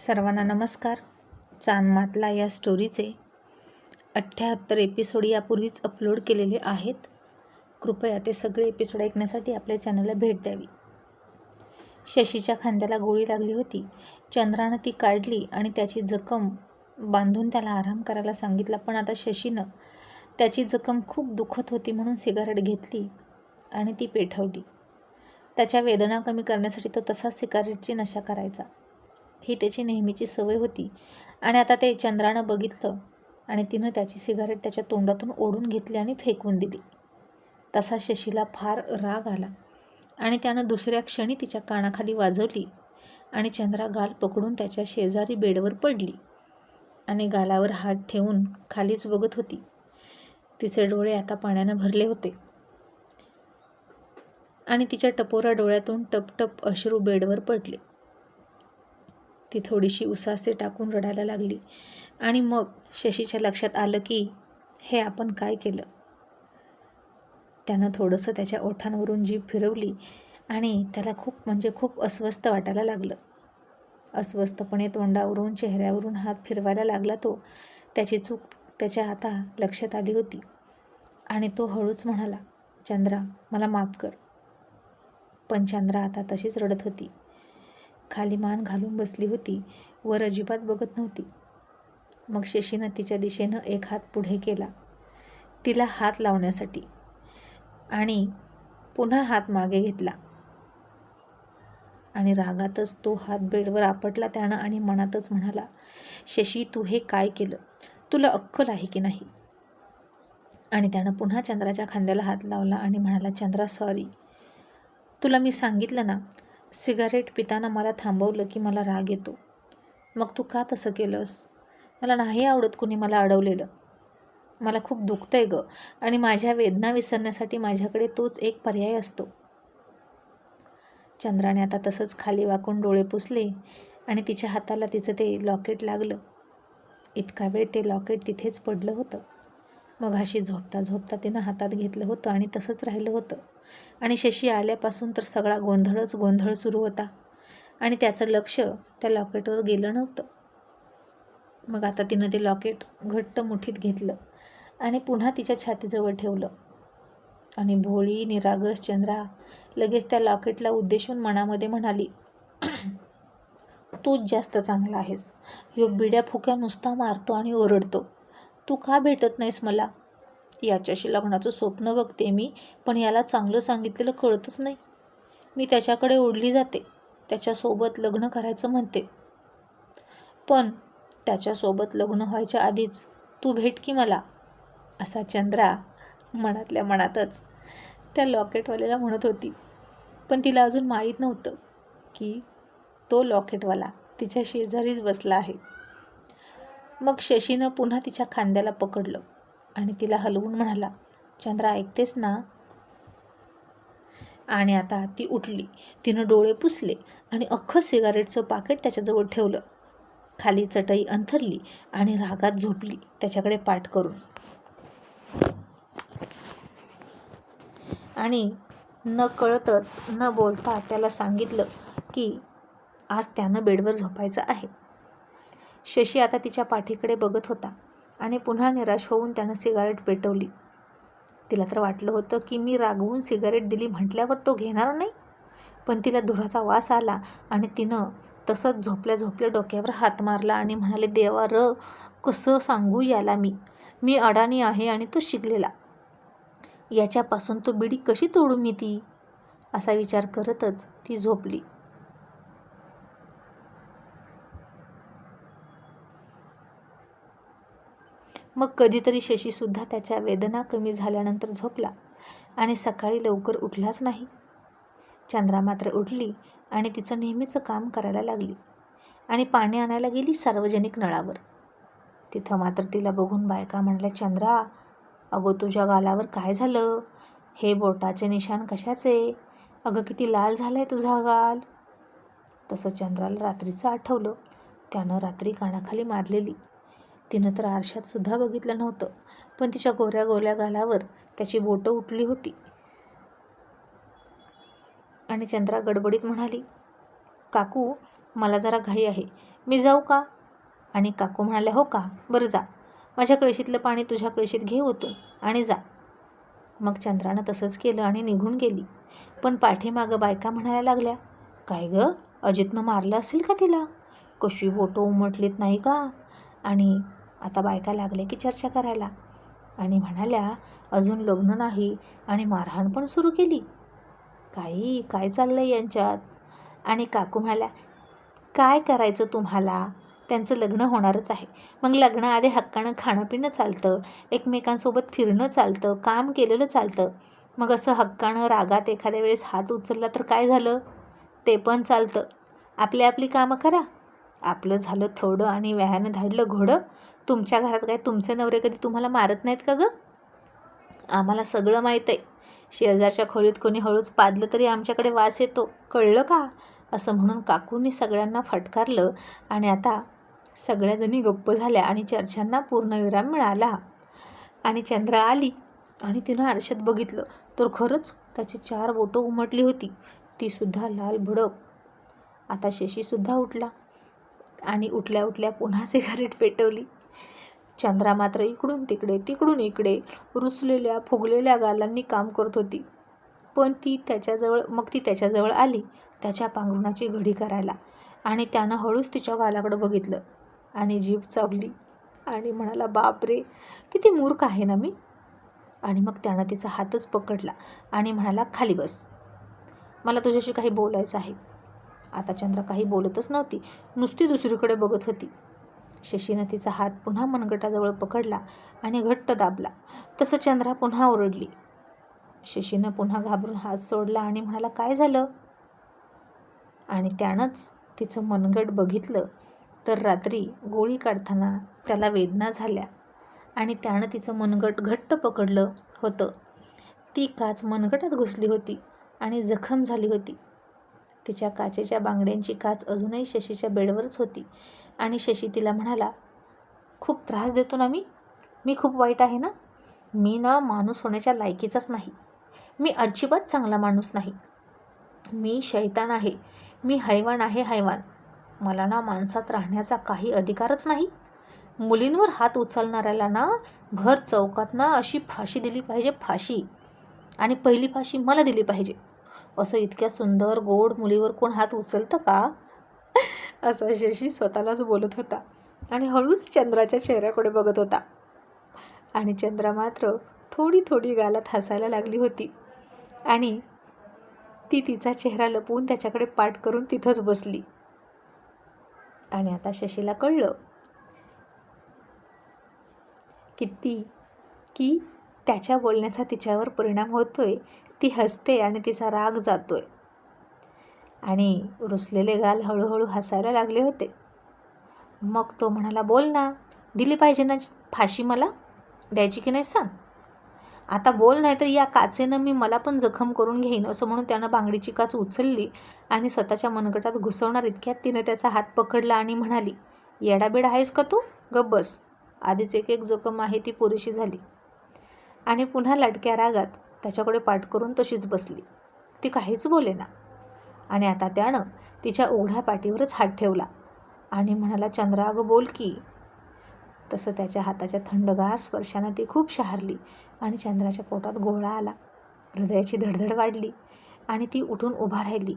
सर्वांना नमस्कार. चांदमातला या स्टोरीचे 78 एपिसोड यापूर्वीच अपलोड केलेले आहेत. कृपया ते सगळे एपिसोड ऐकण्यासाठी आपल्या चॅनलला भेट द्यावी. शशीच्या खांद्याला गोळी लागली होती. चंद्रानं ती काढली आणि त्याची जखम बांधून त्याला आराम करायला सांगितला. पण आता शशीनं त्याची जखम खूप दुखत होती म्हणून सिगारेट घेतली आणि ती पेटवली. त्याच्या वेदना कमी करण्यासाठी तो तसाच सिगारेटची नशा करायचा. ही त्याची नेहमीची सवय होती. आणि आता ते चंद्रानं बघितलं आणि तिनं त्याची सिगारेट त्याच्या तोंडातून ओढून घेतली आणि फेकून दिली. तसा शशीला फार राग आला आणि त्यानं दुसऱ्या क्षणी तिच्या कानाखाली वाजवली आणि चंद्रा गाल पकडून त्याच्या शेजारी बेडवर पडली आणि गालावर हात ठेवून खालीच बघत होती. तिचे डोळे आता पाण्यानं भरले होते आणि तिच्या टपोरा डोळ्यातून टपटप अश्रू बेडवर पडले. ती थोडीशी उसासे टाकून रडायला लागली आणि मग शशीच्या लक्षात आलं की हे आपण काय केलं. त्यानं थोडंसं त्याच्या ओठांवरून जीभ फिरवली आणि त्याला खूप अस्वस्थ वाटायला लागलं. अस्वस्थपणे तोंडावरून चेहऱ्यावरून हात फिरवायला लागला तो. त्याची चूक त्याच्या आता लक्षात आली होती आणि तो हळूच म्हणाला, चंद्रा मला माफ कर. पण चंद्रा आता तशीच रडत होती. खाली मान घालून बसली होती, वर अजिबात बघत नव्हती. मग शशीनं तिच्या दिशेनं एक हात पुढे केला तिला हात लावण्यासाठी आणि पुन्हा हात मागे घेतला आणि रागातच तो हात बेडवर आपटला त्यानं आणि मनातच म्हणाला, शशी तू हे काय केलं? तुला अक्कल आहे की नाही? आणि त्यानं पुन्हा चंद्राच्या खांद्याला हात लावला आणि म्हणाला, चंद्रा सॉरी. तुला मी सांगितलं ना, सिगारेट पिताना मला थांबवलं की मला राग येतो. मग तू का तसं केलंस? मला नाही आवडत कुणी मला अडवलेलं. मला खूप दुखतंय गं आणि माझ्या वेदना विसरण्यासाठी माझ्याकडे तोच एक पर्याय असतो. चंद्राने आता तसंच खाली वाकून डोळे पुसले आणि तिच्या हाताला तिचं ते लॉकेट लागलं. इतका वेळ ते लॉकेट तिथेच पडलं होतं. मग अशी झोपता झोपता तिनं हातात घेतलं होतं आणि तसंच राहिलं होतं. आणि शशी आल्यापासून तर सगळा गोंधळ सुरू होता आणि त्याचं लक्ष त्या लॉकेटवर गेलं नव्हतं. मग आता तिनं ते लॉकेट घट्ट मुठीत घेतलं आणि पुन्हा तिच्या छातीजवळ ठेवलं आणि भोळी निरागस चंद्रा लगेच त्या लॉकेटला उद्देशून मनामध्ये म्हणाली, तूच जास्त चांगला आहेस. ह्यो बिड्या फुक्या नुसता मारतो आणि ओरडतो. तू का भेटत नाहीस मला? याच्याशी लग्नाचं स्वप्न बघते मी, पण याला चांगलं सांगितलेलं कळतच नाही. मी त्याच्याकडे ओढली जाते, त्याच्यासोबत लग्न करायचं म्हणते. पण त्याच्यासोबत लग्न व्हायच्या आधीच तू भेट की मला. असा चंद्रा मनातल्या मनातच त्या लॉकेटवाल्याला म्हणत होती. पण तिला अजून माहीत नव्हतं की तो लॉकेटवाला तिच्या शेजारीच बसला आहे. मग शशीनं पुन्हा तिच्या खांद्याला पकडलं आणि तिला हलवून म्हणाला, चंद्रा ऐकतेस ना? आणि आता ती उठली. तिनं डोळे पुसले आणि अख्खं सिगारेटचं पाकिट त्याच्याजवळ ठेवलं. खाली चटई अंथरली आणि रागात झोपली त्याच्याकडे पाठ करून. आणि न कळतच न बोलता त्याला सांगितलं की आज त्यानं बेडवर झोपायचं आहे. शशी आता तिच्या पाठीकडे बघत होता आणि पुन्हा निराश होऊन त्यानं सिगारेट पेटवली. तिला तर वाटलं होतं की मी रागवून सिगारेट दिली म्हटल्यावर तो घेणार नाही. पण तिला धुराचा वास आला आणि तिनं तसंच झोपल्या डोक्यावर हात मारला आणि म्हणाले, देवा र, कसं सांगू याला मी अडाणी आहे आणि तो शिकलेला. याच्यापासून तो बिडी कशी तोडू मी ती? असा विचार करतच ती झोपली. मग कधीतरी शशीसुद्धा त्याच्या वेदना कमी झाल्यानंतर झोपला आणि सकाळी लवकर उठलाच नाही. चंद्रा मात्र उठली आणि तिचं नेहमीचं काम करायला लागली आणि पाणी आणायला गेली सार्वजनिक नळावर. तिथं मात्र तिला बघून बायका म्हणाल्या, चंद्रा अगो तुझ्या गालावर काय झालं? हे बोटाचे निशाण कशाचे? अगं किती लाल झालाय तुझा गाल. तसं चंद्राला रात्रीचं आठवलं. त्यानं रात्री कानाखाली मारलेली. तिनं तर आरशात सुद्धा बघितलं नव्हतं, पण तिच्या गोऱ्या गालावर त्याची बोटं उठली होती. आणि चंद्रा गडबडीत म्हणाली, काकू मला जरा घाई आहे, मी जाऊ का? आणि काकू म्हणाल्या, हो का, बरं जा. माझ्या कळशीतलं पाणी तुझ्या कळशीत घे ओतून आणि जा. मग चंद्रानं तसंच केलं आणि निघून गेली. पण पाठीमागं बायका म्हणायला लागल्या, काय गं, अजितनं मारलं असेल का तिला? कशी बोटं उमटलीत नाही का? आणि आता बायका लागल्या की चर्चा करायला आणि म्हणाल्या, अजून लग्न नाही आणि मारहाण पण सुरू केली. काय चाललं यांच्यात? आणि काकू म्हणाल्या, काय करायचं तुम्हाला? त्यांचं लग्न होणारच आहे. मग लग्नाआधी हक्कानं खाणं पिणं चालतं, एकमेकांसोबत फिरणं चालतं, काम केलेलं चालतं. मग असं हक्कानं रागात एखाद्या वेळेस हात उचलला तर काय झालं? ते पण चालतं. आपली कामं करा. आपलं झालं थोडं आणि व्यायानं धाडलं घोडं. तुमच्या घरात काय तुमचे नवरे कधी तुम्हाला मारत नाहीत का गं? आम्हाला सगळं माहीत आहे. शेजारच्या खोलीत कोणी हळूच पादलं तरी आमच्याकडे वास येतो, कळलं का? असं म्हणून काकूंनी सगळ्यांना फटकारलं आणि आता सगळ्याजणी गप्प झाल्या आणि चर्चांना पूर्णविराम मिळाला. आणि चंद्रा आली आणि तिनं आरशात बघितलं तर खरंच त्याची 4 बोटं उमटली होती, तीसुद्धा लाल भडक. आता शशीसुद्धा उठला आणि उठल्या उठल्या पुन्हा सिगारेट पेटवली. चंद्रा मात्र इकडून तिकडून इकडे रुचलेल्या फुगलेल्या गालांनी काम करत होती. पण ती त्याच्याजवळ आली त्याच्या पांघरुणाची घडी करायला आणि त्यानं हळूच तिच्या गालाकडं बघितलं आणि जीभ चावली आणि म्हणाला, बापरे, किती मूर्ख आहे ना मी. आणि मग त्यानं तिचा हातच पकडला आणि म्हणाला, खाली बस, मला तुझ्याशी काही बोलायचं आहे. आता चंद्रा काही बोलतच नव्हती, नुसती दुसरीकडे बघत होती. शशीनं तिचा हात पुन्हा मनगटाजवळ पकडला आणि घट्ट दाबला. तसं चंद्रा पुन्हा ओरडली. शशीनं पुन्हा घाबरून हात सोडला आणि म्हणाला, काय झालं? आणि त्यानंच तिचं मनगट बघितलं तर रात्री गोळी काढताना त्याला वेदना झाल्या आणि त्यानं तिचं मनगट घट्ट पकडलं होतं. ती काच मनगटात घुसली होती आणि जखम झाली होती. तिच्या काचेच्या बांगड्यांची काच अजूनही शशीच्या बेडवरच होती आणि शशी तिला म्हणाला, खूप त्रास देतो ना मी खूप वाईट आहे ना? मी ना माणूस होण्याच्या लायकीचाच नाही. मी अजिबात चांगला माणूस नाही. मी शैतान आहे. मी हैवान आहे, हैवान. मला ना माणसात राहण्याचा काही अधिकारच नाही. मुलींवर हात उचलणाऱ्याला ना भर चौकात ना अशी फाशी दिली पाहिजे, फाशी. आणि पहिली फाशी मला दिली पाहिजे. असं इतक्या सुंदर गोड मुलीवर कोण हात उचलतं का? असं शशी स्वतःलाच बोलत होता आणि हळूच चंद्राच्या चेहऱ्याकडे बघत होता. आणि चंद्रा मात्र थोडी गालात हसायला लागली होती आणि ती तिचा चेहरा लपवून त्याच्याकडे पाठ करून तिथंच बसली. आणि आता शशीला कळलं की त्याच्या बोलण्याचा तिच्यावर परिणाम होतोय. ती हसते आणि तिचा राग जातोय आणि रुसलेले गाल हळूहळू हसायला लागले होते. मग तो म्हणाला, बोल ना, दिली पाहिजे ना फाशी, मला द्यायची की नाही सांग. आता बोल, नाही तर या काचेनं मला पण जखम करून घेईन. असं म्हणून त्यानं बांगडीची काच उचलली आणि स्वतःच्या मनगटात घुसवणार इतक्यात तिनं त्याचा हात पकडला आणि म्हणाली, येडाबेडा आहेस का तू? गप्प बस. आधीच एक जखम आहे, ती पुरेशी झाली. आणि पुन्हा लाटक्या रागात त्याच्याकडे पाठ करून तशीच बसली. ती काहीच बोलेना. आणि आता त्यानं तिच्या उघड्या पाठीवरच हात ठेवला आणि म्हणाला, चंद्रा, अगं बोल की. तसं त्याच्या हाताच्या थंडगार स्पर्शानं ती खूप शहारली आणि चंद्राच्या पोटात गोळा आला. हृदयाची धडधड वाढली आणि ती उठून उभा राहिली.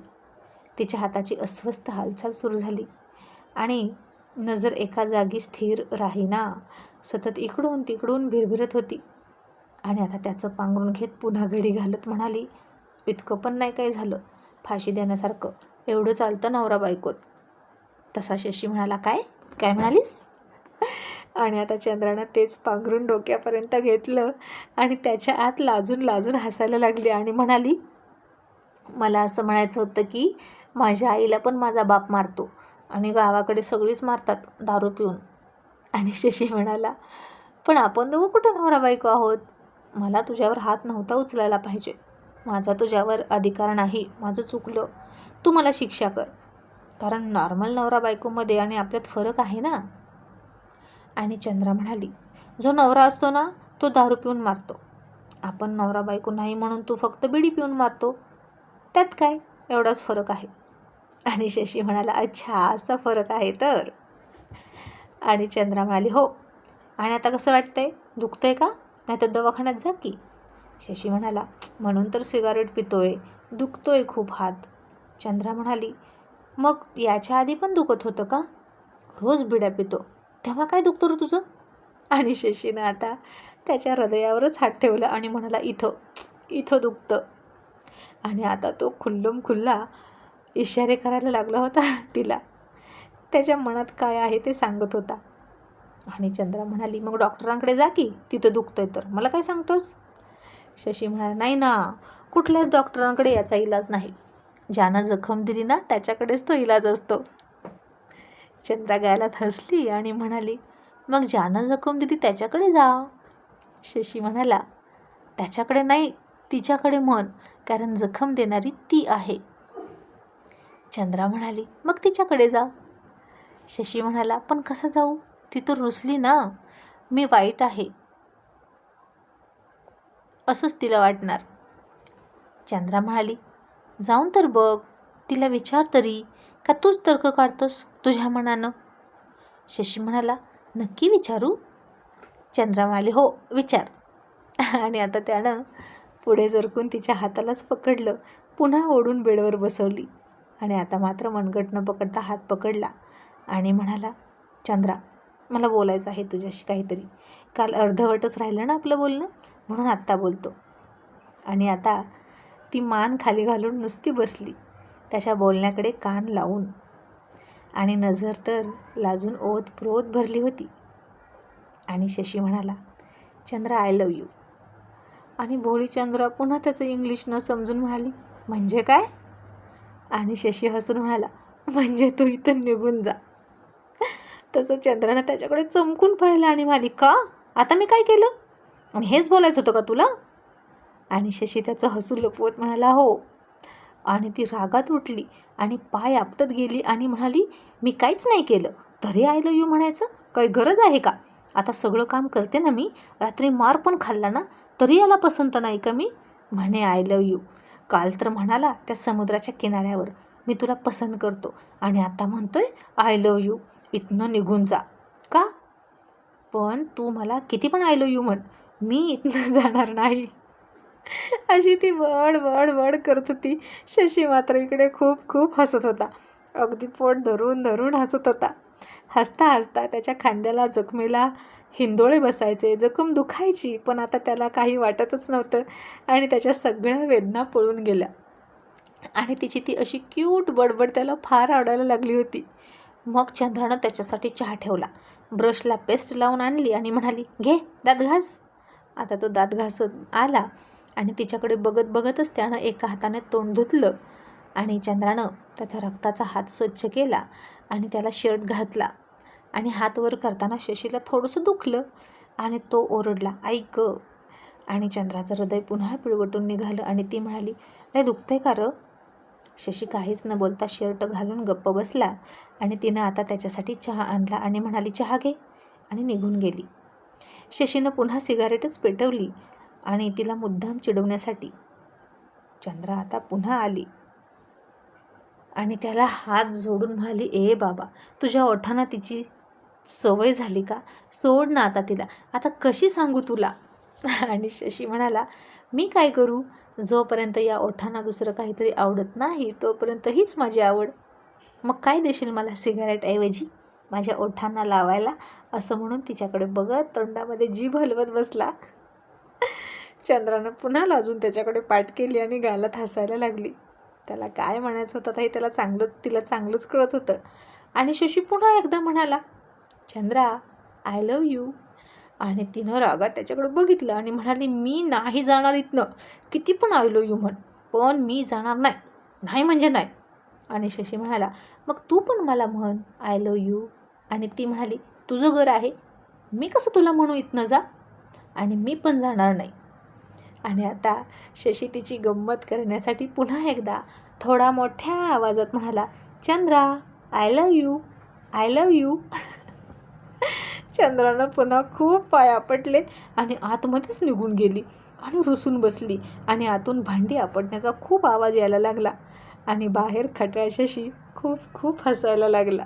तिच्या हाताची अस्वस्थ हालचाल सुरू झाली आणि नजर एका जागी स्थिर राहीना, सतत इकडून तिकडून भिरभिरत होती. आणि आता त्याचं पांघरून घेत पुन्हा घडी घालत म्हणाली, इतकं पण नाही काय झालं, फाशी देण्यासारखं. एवढं चालतं नवरा बायकोत. तसा शशी म्हणाला, काय म्हणालीस? आणि आता चंद्रानं तेच पांघरून डोक्यापर्यंत घेतलं आणि त्याच्या आत लाजून हसायला लागली आणि म्हणाली, मला असं म्हणायचं होतं की माझ्या आईला पण माझा बाप मारतो आणि गावाकडे सगळीच मारतात दारू पिऊन. आणि शशी म्हणाला, पण आपण दोघं कुठं नवरा बायको आहोत? मला तुझ्यावर हात नव्हता उचलायला पाहिजे. माझा तुझ्यावर अधिकार नाही. माझं चुकलं. तू मला शिक्षा कर. कारण नॉर्मल नवरा बायकोमध्ये आणि आपल्यात फरक आहे ना. आणि चंद्रा म्हणाली, जो नवरा असतो ना तो दारू पिऊन मारतो. आपण नवरा बायको नाही म्हणून तू फक्त बिडी पिऊन मारतो. त्यात काय, एवढाच फरक आहे. आणि शशी म्हणाला, अच्छा, असा फरक आहे तर. आणि चंद्रा म्हणाली, हो. आणि आता कसं वाटतंय? दुखतंय का? नाही तर दवाखान्यात जा की. शशी म्हणाला, म्हणून तर सिगारेट पितोय, दुखतोय खूप हात. चंद्रा म्हणाली, मग याच्या आधी पण दुखत होतं का? रोज बिड्या पितो, तेव्हा काय दुखतं रे तुझं? आणि शशीनं आता त्याच्या हृदयावरच हात ठेवला आणि म्हणाला, इथं दुखतं. आणि आता तो खुल्लम खुल्ला इशारे करायला लागला होता तिला. त्याच्या मनात काय आहे ते सांगत होता. आणि चंद्रा म्हणाली, मग डॉक्टरांकडे जा की, तिथं दुखतंय तर मला काय सांगतोस? शशी म्हणाला, नाही ना, कुठल्याच डॉक्टरांकडे याचा इलाज नाही. ज्यानं जखम दिली ना त्याच्याकडेच तो इलाज असतो. चंद्रा गायलात हसली आणि म्हणाली, मग ज्यानं जखम दिली त्याच्याकडे जा. शशी म्हणाला, त्याच्याकडे नाही, तिच्याकडे म्हण, कारण जखम देणारी ती आहे. चंद्रा म्हणाली, मग तिच्याकडे जा. शशी म्हणाला, पण कसं जाऊ? ती तर रुसली ना, मी वाईट आहे असंच तिला वाटणार. चंद्रा म्हणाली, जाऊन तर बघ, तिला विचार तरी, का तूच तर्क काढतोस तुझ्या मनानं? शशी म्हणाला, नक्की विचारू? चंद्रा म्हणाली, हो विचार. आणि आता त्यानं पुढे सरकून तिच्या हातालाच पकडलं, पुन्हा ओढून बेडवर बसवली. आणि आता मात्र मनगट न पकडता हात पकडला आणि म्हणाला, चंद्रा, मला बोलायचं आहे तुझ्याशी काहीतरी. काल अर्धवटच राहिलं ना आपलं बोलणं, म्हणून आत्ता बोलतो. आणि आता ती मान खाली घालून नुसती बसली, त्याच्या बोलण्याकडे कान लावून. आणि नजर तर लाजून ओतप्रोत भरली होती. आणि शशी म्हणाला, चंद्रा, आय लव्ह यू. आणि भोळी चंद्रा पुन्हा त्याचं इंग्लिश न समजून म्हणाली, म्हणजे काय? आणि शशी हसून म्हणाला, म्हणजे तू इथं निघून जा. तसं चंद्रानं त्याच्याकडे चमकून पाहिलं आणि म्हणाली, का? आता मी काय केलं? आणि हेच बोलायचं होतं का तुला? आणि शशी त्याचं हसू लपवत म्हणाला, हो. आणि ती रागात उठली आणि पाय आपटत गेली आणि म्हणाली, मी काहीच नाही केलं, तरी आय लव्ह यू म्हणायचं काही गरज आहे का? आता सगळं काम करते ना मी, रात्री मार पण खाल्ला ना, तरी याला पसंत नाही का मी म्हणे आय लव्ह यू? काल तर म्हणाला त्या समुद्राच्या किनाऱ्यावर, मी तुला पसंत करतो, आणि आता म्हणतोय आय लव्ह यू, इथनं निघून जा. का? पण तू मला किती पण आय लव्ह यू म्हण, मी इथनं जाणार नाही. अशी ती बड बड बड करत होती. शशी मात्र इकडे खूप खूप हसत होता, अगदी पोट धरून धरून हसत होता. हसता हसता त्याच्या खांद्याला जखमेला हिंदोळे बसायचे, जखम दुखायची, पण आता त्याला काही वाटतच नव्हतं आणि त्याच्या सगळ्या वेदना पळून गेल्या. आणि तिची ती अशी क्यूट बडबड त्याला फार आवडायला लागली होती. मग चंद्रानं त्याच्यासाठी चहा ठेवला, ब्रशला पेस्ट लावून आणली आणि म्हणाली, घे दात घास. आता तो दात घासत आला आणि तिच्याकडे बघत बघतच त्यानं एका हाताने तोंड धुतलं आणि चंद्रानं त्याचा रक्ताचा हात स्वच्छ केला आणि त्याला शर्ट घातला. आणि हात वर करताना शशीला थोडंसं दुखलं आणि तो ओरडला, ऐक. आणि चंद्राचं हृदय पुन्हा पिळवटून निघालं आणि ती म्हणाली, लय दुखतंय का रं? शशी काहीच न बोलता शर्ट घालून गप्प बसला आणि तिनं आता त्याच्यासाठी चहा आणला आणि म्हणाली, चहा घे, आणि निघून गेली. शशीनं पुन्हा सिगारेटच पेटवली आणि तिला मुद्दाम चिडवण्यासाठी. चंद्रा आता पुन्हा आली आणि त्याला हात जोडून म्हणाली, ए बाबा, तुझ्या ओठांना तिची सवय झाली का? सोड ना आता तिला, आता कशी सांगू तुला? आणि शशी म्हणाला, मी काय करू? जोपर्यंत या ओठांना दुसरं काहीतरी आवडत नाही तोपर्यंत हीच माझी आवड. मग काय देशील मला सिगारेटऐवजी माझ्या ओठांना लावायला? असं म्हणून तिच्याकडे बघत तोंडामध्ये जीभ हलवत बसला. चंद्रानं पुन्हा लाजून त्याच्याकडे पाठ केली आणि गालात हसायला लागली. त्याला काय म्हणायचं होतं हे तिला चांगलंच कळत होतं. आणि शशी पुन्हा एकदा म्हणाला, चंद्रा, आय लव्ह यू. आणि तिनं रागात त्याच्याकडे बघितलं आणि म्हणाली, मी नाही जाणार इथनं, किती पण आय लव्ह यू म्हण, पण मी जाणार नाही, नाही म्हणजे नाही. आणि शशी म्हणाला, मग तू पण मला म्हण आय लव्ह यू. आणि ती म्हणाली, तुझं घर आहे, मी कसं तुला म्हणू इथनं जा, आणि मी पण जाणार नाही. आणि आता शशी तिची गंमत करण्यासाठी पुन्हा एकदा थोडा मोठ्या आवाजात म्हणाला, Chandra, I love you, I love you. चंद्रानं पुन्हा खूप पाय आपटले आणि आतमध्येच निघून गेली आणि रुसून बसली. आणि आतून भांडी आपटण्याचा खूप आवाज यायला लागला आणि बाहेर खट्याळ शशी खूप खूप हसायला लागला.